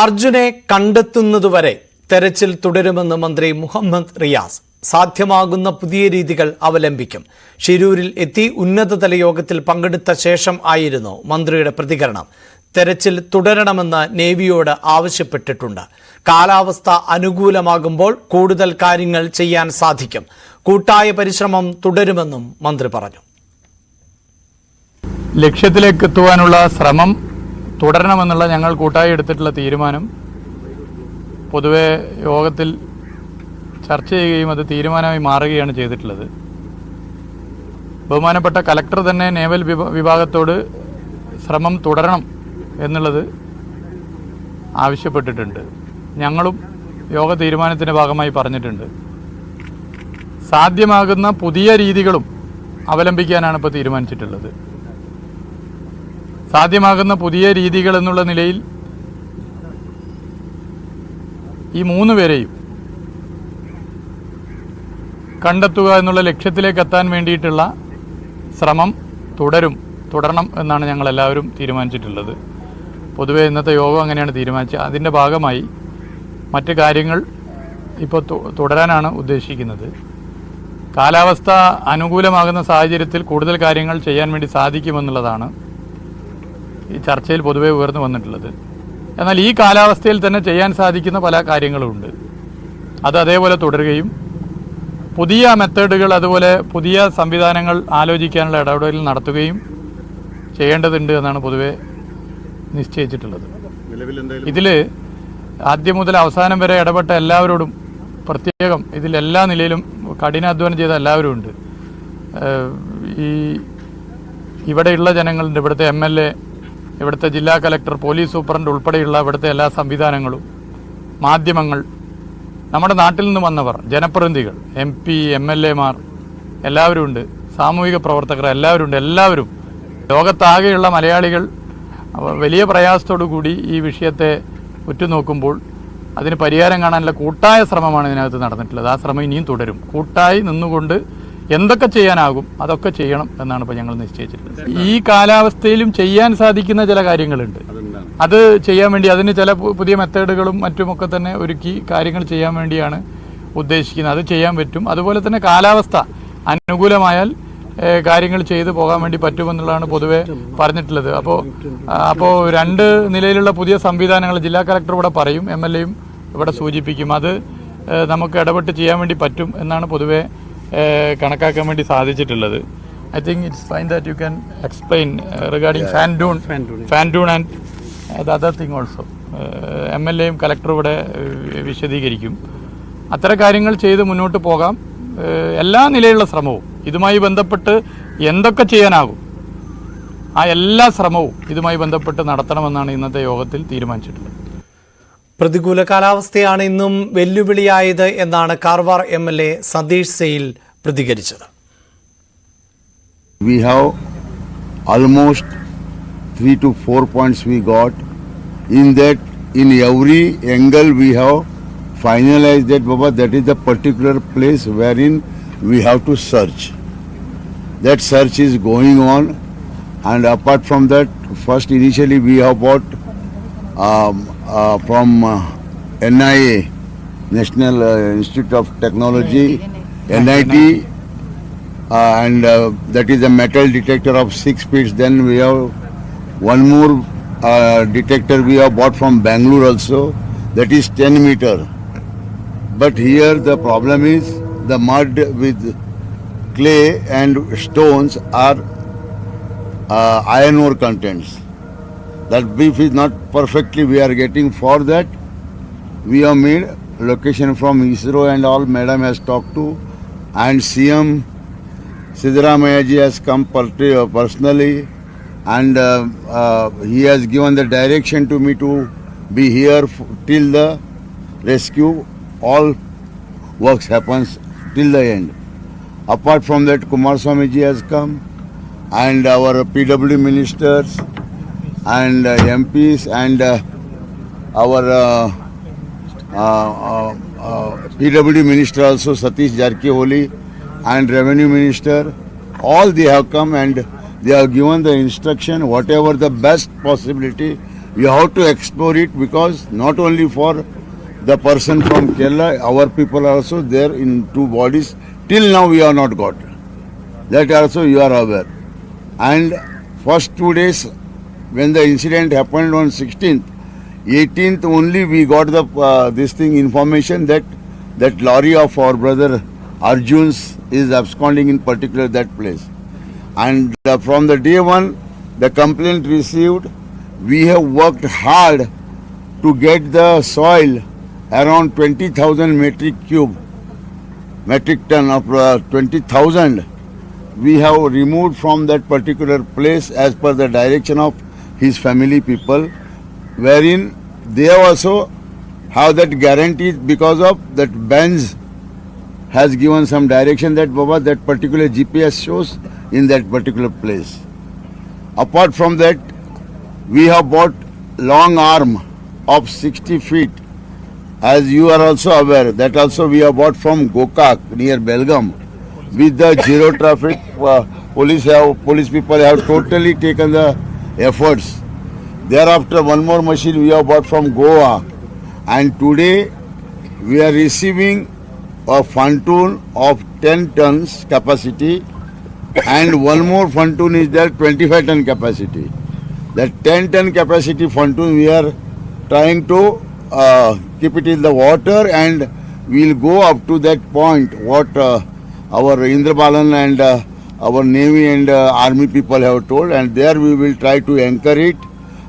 അർജുനെ കണ്ടെത്തുന്നതുവരെ തെരച്ചിൽ തുടരുമെന്ന് മന്ത്രി മുഹമ്മദ് റിയാസ്. സാധ്യമാകുന്ന പുതിയ രീതികൾ അവലംബിക്കും. ഷിരൂരിൽ എത്തി ഉന്നതതല യോഗത്തിൽ പങ്കെടുത്ത ശേഷം ആയിരുന്നു മന്ത്രിയുടെ പ്രതികരണം. തെരച്ചിൽ തുടരണമെന്ന് നേവിയോട് ആവശ്യപ്പെട്ടിട്ടുണ്ട്. കാലാവസ്ഥ അനുകൂലമാകുമ്പോൾ കൂടുതൽ കാര്യങ്ങൾ ചെയ്യാൻ സാധിക്കും. കൂട്ടായ പരിശ്രമം തുടരുമെന്നും മന്ത്രി പറഞ്ഞു. ലക്ഷ്യത്തിലേക്ക് എത്തുവാനുള്ള ശ്രമം തുടരണമെന്നുള്ള ഞങ്ങൾ കൂട്ടായി എടുത്തിട്ടുള്ള തീരുമാനം പൊതുവെ യോഗത്തിൽ ചർച്ച ചെയ്യുകയും അത് തീരുമാനമായി മാറുകയാണ് ചെയ്തിട്ടുള്ളത്. ബഹുമാനപ്പെട്ട കലക്ടർ തന്നെ നേവൽ വിഭാഗത്തോട് ശ്രമം തുടരണം എന്നുള്ളത് ആവശ്യപ്പെട്ടിട്ടുണ്ട്. ഞങ്ങളും യോഗ തീരുമാനത്തിൻ്റെ ഭാഗമായി പറഞ്ഞിട്ടുണ്ട്. സാധ്യമാകുന്ന പുതിയ രീതികളും അവലംബിക്കാനാണ് ഇപ്പോൾ തീരുമാനിച്ചിട്ടുള്ളത്. സാധ്യമാകുന്ന പുതിയ രീതികൾ എന്നുള്ള നിലയിൽ ഈ മൂന്ന് പേരെയും കണ്ടെത്തുക എന്നുള്ള ലക്ഷ്യത്തിലേക്ക് എത്താൻ വേണ്ടിയിട്ടുള്ള ശ്രമം തുടരണം എന്നാണ് ഞങ്ങളെല്ലാവരും തീരുമാനിച്ചിട്ടുള്ളത്. പൊതുവെ ഇന്നത്തെ യോഗം അങ്ങനെയാണ് തീരുമാനിച്ചത്. അതിൻ്റെ ഭാഗമായി മറ്റ് കാര്യങ്ങൾ ഇപ്പോൾ തുടരാനാണ് ഉദ്ദേശിക്കുന്നത്. കാലാവസ്ഥ അനുകൂലമാകുന്ന സാഹചര്യത്തിൽ കൂടുതൽ കാര്യങ്ങൾ ചെയ്യാൻ വേണ്ടി സാധിക്കുമെന്നുള്ളതാണ് ഈ ചർച്ചയിൽ പൊതുവെ ഉയർന്നു വന്നിട്ടുള്ളത്. എന്നാൽ ഈ കാലാവസ്ഥയിൽ തന്നെ ചെയ്യാൻ സാധിക്കുന്ന പല കാര്യങ്ങളുമുണ്ട്. അത് അതേപോലെ തുടരുകയും പുതിയ മെത്തേഡുകൾ അതുപോലെ പുതിയ സംവിധാനങ്ങൾ ആലോചിക്കാനുള്ള ഇടപെടൽ നടത്തുകയും ചെയ്യേണ്ടതുണ്ട് എന്നാണ് പൊതുവെ നിശ്ചയിച്ചിട്ടുള്ളത്. ഇതിൽ ആദ്യം മുതൽ അവസാനം വരെ ഇടപെട്ട എല്ലാവരോടും പ്രത്യേകം ഇതിലെല്ലാ നിലയിലും കഠിനാധ്വാനം ചെയ്ത എല്ലാവരും ഉണ്ട്. ഇവിടെയുള്ള ജനങ്ങളുണ്ട്, ഇവിടുത്തെ MLA, ഇവിടുത്തെ ജില്ലാ കലക്ടർ, പോലീസ് സൂപ്രണ്ട് ഉൾപ്പെടെയുള്ള ഇവിടുത്തെ എല്ലാ സംവിധാനങ്ങളും, മാധ്യമങ്ങൾ, നമ്മുടെ നാട്ടിൽ നിന്ന് വന്നവർ, ജനപ്രതിനിധികൾ, MP, MLA മാർ എല്ലാവരും ഉണ്ട്, സാമൂഹിക പ്രവർത്തകർ എല്ലാവരും ഉണ്ട്. എല്ലാവരും ലോകത്താകെയുള്ള മലയാളികൾ വലിയ പ്രയാസത്തോടു കൂടി ഈ വിഷയത്തെ ഉറ്റുനോക്കുമ്പോൾ അതിന് പരിഹാരം കാണാനുള്ള കൂട്ടായ ശ്രമമാണ് ഇതിനകത്ത് നടന്നിട്ടുള്ളത്. ആ ശ്രമം ഇനിയും തുടരും. കൂട്ടായി നിന്നുകൊണ്ട് എന്തൊക്കെ ചെയ്യാനാകും അതൊക്കെ ചെയ്യണം എന്നാണ് ഇപ്പോൾ ഞങ്ങൾ നിശ്ചയിച്ചിട്ടുള്ളത്. ഈ കാലാവസ്ഥയിലും ചെയ്യാൻ സാധിക്കുന്ന ചില കാര്യങ്ങളുണ്ട്. അത് ചെയ്യാൻ വേണ്ടി അതിന് ചില പുതിയ മെത്തേഡുകളും മറ്റുമൊക്കെ തന്നെ ഒരുക്കി കാര്യങ്ങൾ ചെയ്യാൻ വേണ്ടിയാണ് ഉദ്ദേശിക്കുന്നത്. അത് ചെയ്യാൻ പറ്റും. അതുപോലെ തന്നെ കാലാവസ്ഥ അനുകൂലമായാൽ കാര്യങ്ങൾ ചെയ്തു പോകാൻ വേണ്ടി പറ്റുമെന്നുള്ളതാണ് പൊതുവെ പറഞ്ഞിട്ടുള്ളത്. അപ്പോൾ രണ്ട് നിലയിലുള്ള പുതിയ സംവിധാനങ്ങൾ ജില്ലാ കലക്ടർ ഇവിടെ പറയും, MLA യും ഇവിടെ സൂചിപ്പിക്കും. അത് നമുക്ക് ഇടപെട്ട് ചെയ്യാൻ വേണ്ടി പറ്റും എന്നാണ് പൊതുവെ കണക്കാക്കാൻ വേണ്ടി സാധിച്ചിട്ടുള്ളത്. I think it's fine that you can explain regarding fan dune and the other thing also. MLA യും കലക്ടറും ഇവിടെ വിശദീകരിക്കും. അത്തരം കാര്യങ്ങൾ ചെയ്ത് മുന്നോട്ട് പോകാം. എല്ലാ നിലയിലുള്ള ശ്രമവും ഇതുമായി ബന്ധപ്പെട്ട് എന്തൊക്കെ ചെയ്യാനാകും ആ എല്ലാ ശ്രമവും ഇതുമായി ബന്ധപ്പെട്ട് നടത്തണമെന്നാണ് ഇന്നത്തെ യോഗത്തിൽ തീരുമാനിച്ചിട്ടുള്ളത്. പ്രതികൂല കാലാവസ്ഥയാണ് ഇന്നും വെല്ലുവിളിയായത് എന്നാണ് കാർവാർ MLA സതീഷ് സെയിൽ പ്രതികരിച്ചത്. We have almost 3 to 4 points we got. In that, in every angle we have finalized that, Baba, that is the particular place wherein we have to search. That search is going on, and apart from that, first initially we have bought from NIA, National Institute of Technology, NIT, and that is a metal detector of 6 feet. Then we have one more detector we have bought from Bangalore also, that is 10 meter. But here the problem is the mud with clay and stones are iron ore contents. That beef is not perfectly we are getting. For that we have made location from ISRO and all. Madam has talked to, and CM Siddaramaiah ji has come personally, and he has given the direction to me to be here till the rescue. All works happens till the end. Apart from that, Kumaraswamy ji has come, and our PW ministers and MPs and our PW minister also, Satish Jarkiholy, and revenue minister, all they have come and they have given the instruction whatever the best possibility We have to explore it because not only for the person from Kerala, our people are also there in 2 bodies. Till now we have not got. That also you are aware. And first 2 days when the incident happened on 16th, 18th only we got the this thing information that lorry of our brother Arjun's is absconding in particular that place. And from the day one, the complaint received, we have worked hard to get the soil around 20,000 metric ton of 20,000. We have removed from that particular place as per the direction of his family people, wherein they also have that guarantee because of that Benz has given some direction that Baba, that particular GPS shows in that particular place. Apart from that, we have bought long arm of 60 feet. As you are also aware, that also we have bought from Gokak near Belgaum. With the zero traffic, police people have totally taken the efforts. Thereafter, one more machine we have bought from Goa. And today, we are receiving a pontoon of 10 tons capacity, and one more pontoon is there 25 ton capacity. That 10 ton capacity pontoon we are trying to keep it in the water, and we'll go up to that point what our Indrabalan and our Navy and Army people have told, and there we will try to anchor it,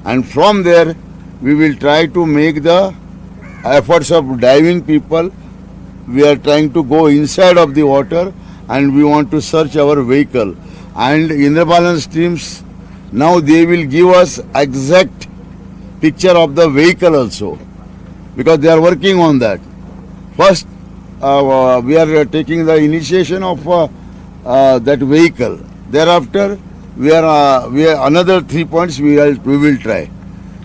and from there we will try to make the efforts of diving people. We are trying to go inside of the water and we want to search our vehicle. And Indrabalan streams, now they will give us exact picture of the vehicle also, because they are working on that. First, we are taking the initiation of that vehicle. Thereafter, we are another 3 points we will try.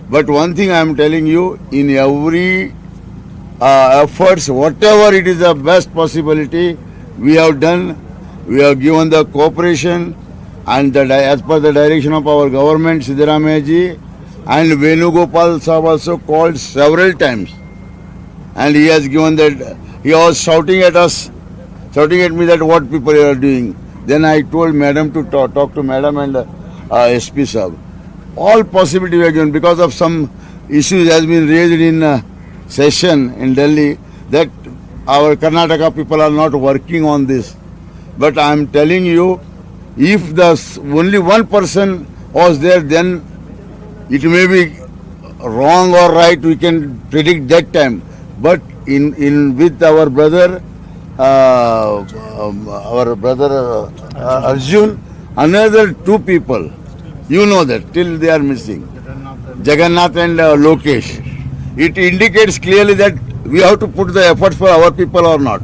But one thing I am telling you, in every efforts, whatever it is the best possibility, we have done. We have given the cooperation, and as per the direction of our government, Siddaramaiah ji, and Venugopal Sahab also called several times, and he has given that. He was shouting at us, shouting at me that what people are doing. Then I told Madam to talk to Madam and SP Sahab. All possibility we are given because of some issues has been raised in session in Delhi that our Karnataka people are not working on this. But I am telling you, if only one person was there, then it may be wrong or right, we can predict that time. But in with our brother Arjun, another 2 people, you know that, till they are missing, Jagannath and Lokesh. It indicates clearly that we have to put the efforts for our people or not.